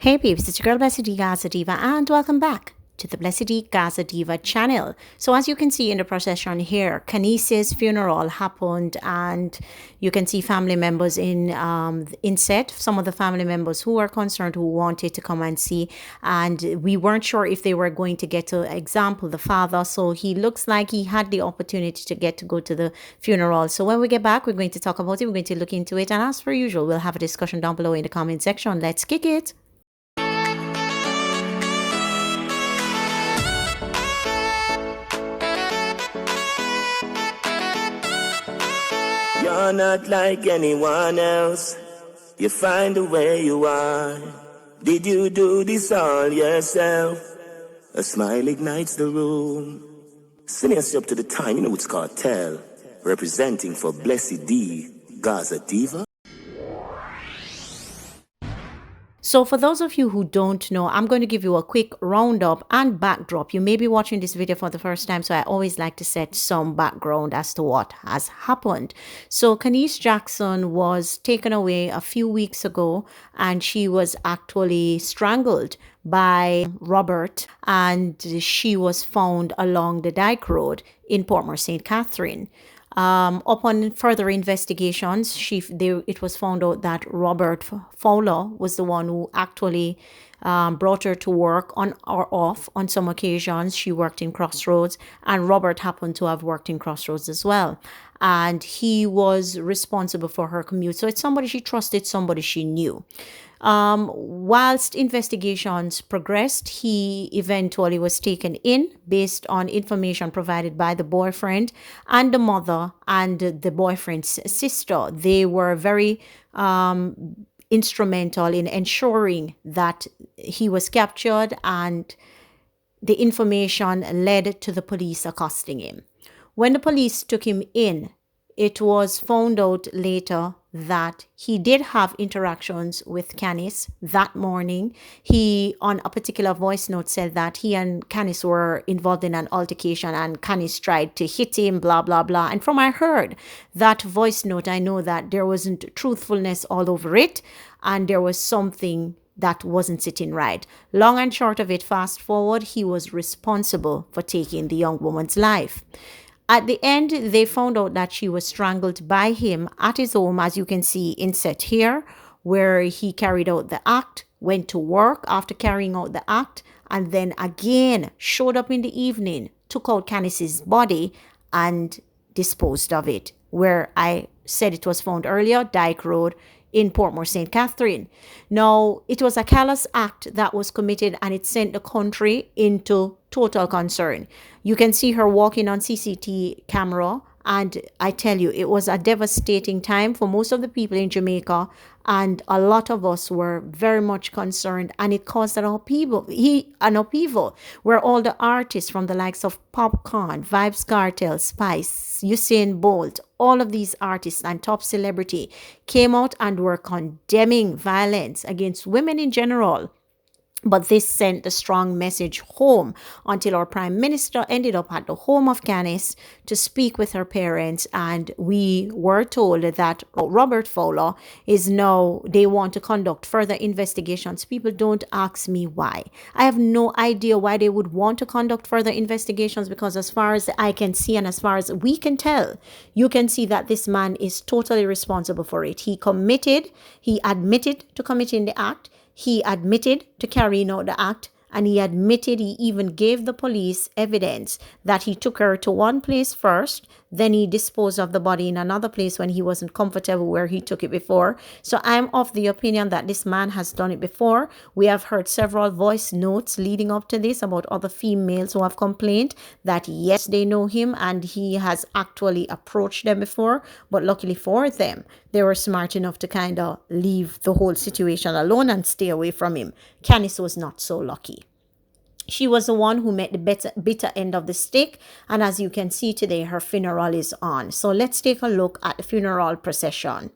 Hey peeps, it's your girl Blessydgazadiva and welcome back to the Blessydgazadiva channel. So as you can see in the procession here, Khanice's funeral happened and you can see family members in set, some of the family members who were concerned, who wanted to come and see, and we weren't sure if they were going to get to example the father, so he looks like he had the opportunity to get to go to the funeral. So when we get back, we're going to talk about it, we're going to look into it, and as per usual, we'll have a discussion down below in the comment section. Let's kick it. You're not like anyone else. You find the way you are. Did you do this all yourself? A smile ignites the room. Sending us up to the time, you know it's called Tell. Representing for Blessydgazadiva. So for those of you who don't know, I'm going to give you a quick roundup and backdrop. You may be watching this video for the first time, so I always like to set some background as to what has happened. So Khanice Jackson was taken away a few weeks ago, and she was actually strangled by Robert, and she was found along the Dyke Road in Portmore St. Catherine. Upon further investigations, it was found out that Robert Fowler was the one who actually brought her to work on or off. On some occasions, she worked in Crossroads, and Robert happened to have worked in Crossroads as well. And he was responsible for her commute. So it's somebody she trusted, somebody she knew. Whilst investigations progressed, he eventually was taken in based on information provided by the boyfriend and the mother and the boyfriend's sister. They were very instrumental in ensuring that he was captured, and the information led to the police accosting him. When the police took him in, it was found out later that he did have interactions with Khanice that morning. He, on a particular voice note, said that he and Khanice were involved in an altercation and Khanice tried to hit him, blah, blah, blah. And from I heard that voice note, I know that there wasn't truthfulness all over it, and there was something that wasn't sitting right. Long and short of it, fast forward, he was responsible for taking the young woman's life. At the end, they found out that she was strangled by him at his home, as you can see inset here, where he carried out the act, went to work after carrying out the act, and then again showed up in the evening, took out Khanice's body and disposed of it, where I said it was found earlier, Dyke Road in Portmore St. Catherine. Now, it was a callous act that was committed, and it sent the country into total concern. You can see her walking on CCTV camera, and I tell you, it was a devastating time for most of the people in Jamaica, and a lot of us were very much concerned, and it caused an upheaval where all the artists from the likes of Popcorn, Vybz Kartel, Spice, Usain Bolt, all of these artists and top celebrity came out and were condemning violence against women in general. But this sent a strong message home until our Prime Minister ended up at the home of Khanice to speak with her parents. And we were told that Robert Fowler is now, they want to conduct further investigations. People don't ask me why. I have no idea why they would want to conduct further investigations, because as far as I can see and as far as we can tell, you can see that this man is totally responsible for it. He admitted to committing the act. He admitted to carrying out the act, and he admitted he even gave the police evidence that he took her to one place first, then he disposed of the body in another place when he wasn't comfortable where he took it before. So I'm of the opinion that this man has done it before. We have heard several voice notes leading up to this about other females who have complained that yes, they know him and he has actually approached them before, but luckily for them, they were smart enough to kind of leave the whole situation alone and stay away from him. Khanice was not so lucky. She was the one who met the bitter end of the stick, and as you can see today, her funeral is on. So let's take a look at the funeral procession.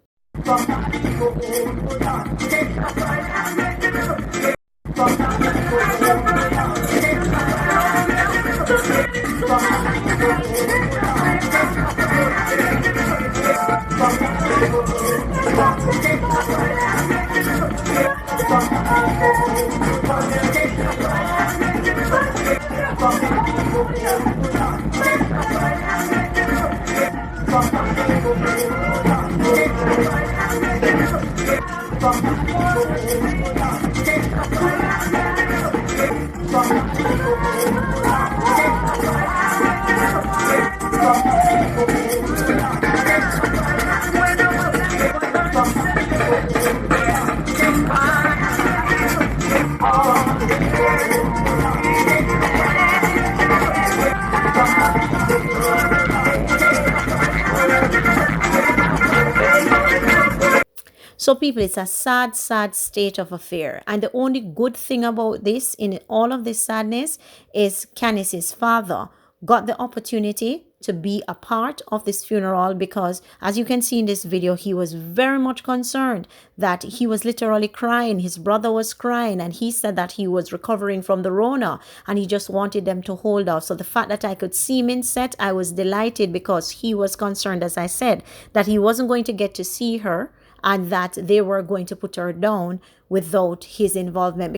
So people, it's a sad, sad state of affair. And the only good thing about this, in all of this sadness, is Khanice's father got the opportunity to be a part of this funeral, because as you can see in this video, he was very much concerned that he was literally crying. His brother was crying, and he said that he was recovering from the Rona and he just wanted them to hold off. So the fact that I could see him in set, I was delighted, because he was concerned, as I said, that he wasn't going to get to see her and that they were going to put her down without his involvement.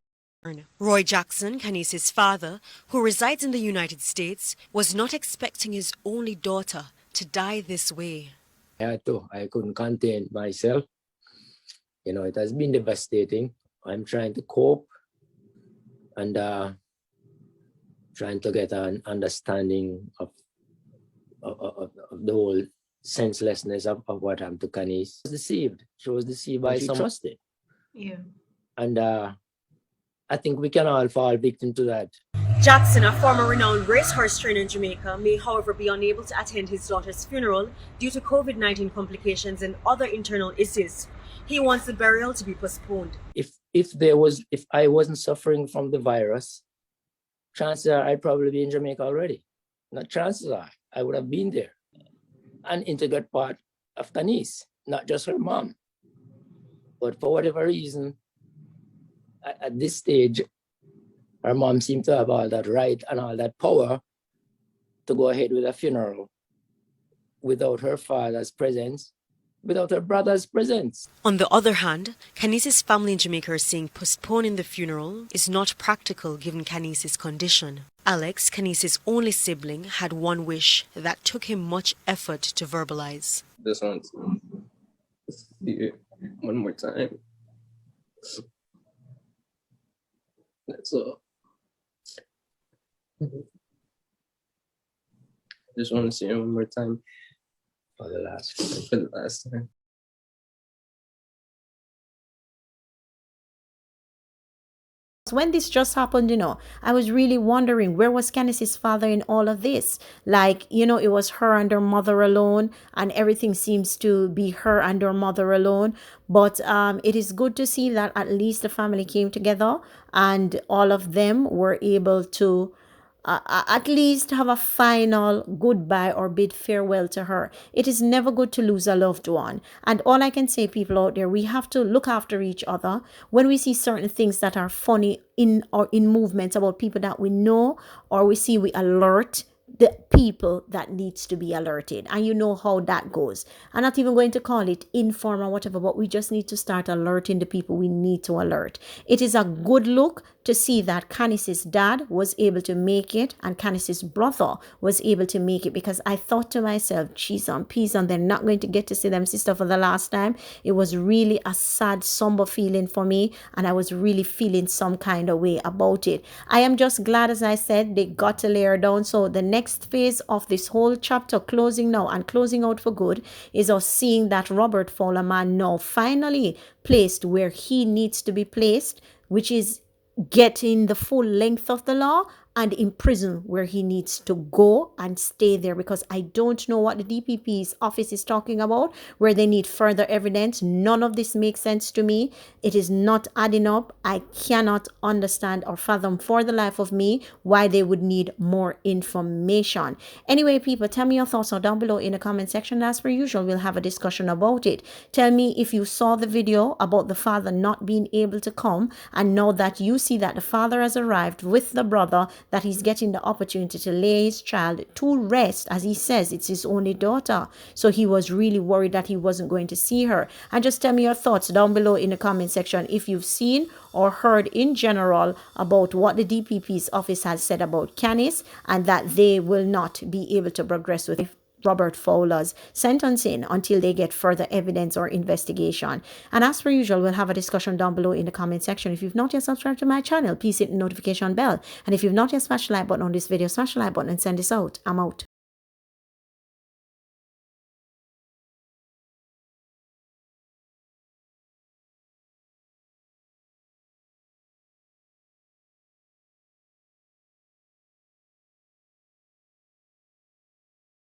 Roy Jackson, Khanice's father, who resides in the United States, was not expecting his only daughter to die this way. I couldn't contain myself. You know, it has been devastating. I'm trying to cope and trying to get an understanding of the whole senselessness of what happened to Khanice. She was deceived by someone she trusted. Yeah. And I think we can all fall victim to that. Jackson, a former renowned racehorse trainer in Jamaica, may however be unable to attend his daughter's funeral due to COVID-19 complications and other internal issues. He wants the burial to be postponed. If I wasn't suffering from the virus, chances are I'd probably be in Jamaica already. Not chances are, I would have been there. An integral part of Khanice, not just her mom. But for whatever reason, at this stage, her mom seemed to have all that right and all that power to go ahead with a funeral without her father's presence, without her brother's presence. On the other hand, Khanice's family in Jamaica are saying postponing the funeral is not practical given Khanice's condition. Alex, Khanice's only sibling, had one wish that took him much effort to verbalize. Just want to see it one more time. That's all. Just want to see it one more time. For the last time. When this just happened, I was really wondering, where was Khanice's father in all of this? Like, it was her and her mother alone, and everything seems to be her and her mother alone. But it is good to see that at least the family came together and all of them were able to at least have a final goodbye or bid farewell to her. It is never good to lose a loved one. And all I can say, people out there, we have to look after each other. When we see certain things that are funny in movements about people that we know, or we alert the people that needs to be alerted, and you know how that goes. I'm not even going to call it inform or whatever, but we just need to start alerting the people we need to alert. It is a good look to see that Khanice's dad was able to make it and Khanice's brother was able to make it, because I thought to myself, geez on peas, and they're not going to get to see them sister for the last time. It was really a sad, somber feeling for me, and I was really feeling some kind of way about it. I am just glad, as I said, they got to lay her down. So the next phase of this whole chapter, closing now and closing out for good, is us seeing that Robert Fowler man now finally placed where he needs to be placed, which is getting the full length of the law and in prison where he needs to go and stay there, because I don't know what the DPP's office is talking about, where they need further evidence. None of this makes sense to me. It is not adding up. I cannot understand or fathom for the life of me why they would need more information. Anyway, people, tell me your thoughts down below in the comment section. As per usual, we'll have a discussion about it. Tell me if you saw the video about the father not being able to come, and now that you see that the father has arrived with the brother, that he's getting the opportunity to lay his child to rest. As he says, it's his only daughter, so he was really worried that he wasn't going to see her. And just tell me your thoughts down below in the comment section if you've seen or heard in general about what the DPP's office has said about Khanice, and that they will not be able to progress with Robert Fowler's sentencing until they get further evidence or investigation. And as per usual, we'll have a discussion down below in the comment section. If you've not yet subscribed to my channel, please hit the notification bell. And if you've not yet smashed the like button on this video, smash the like button and send this out. I'm out.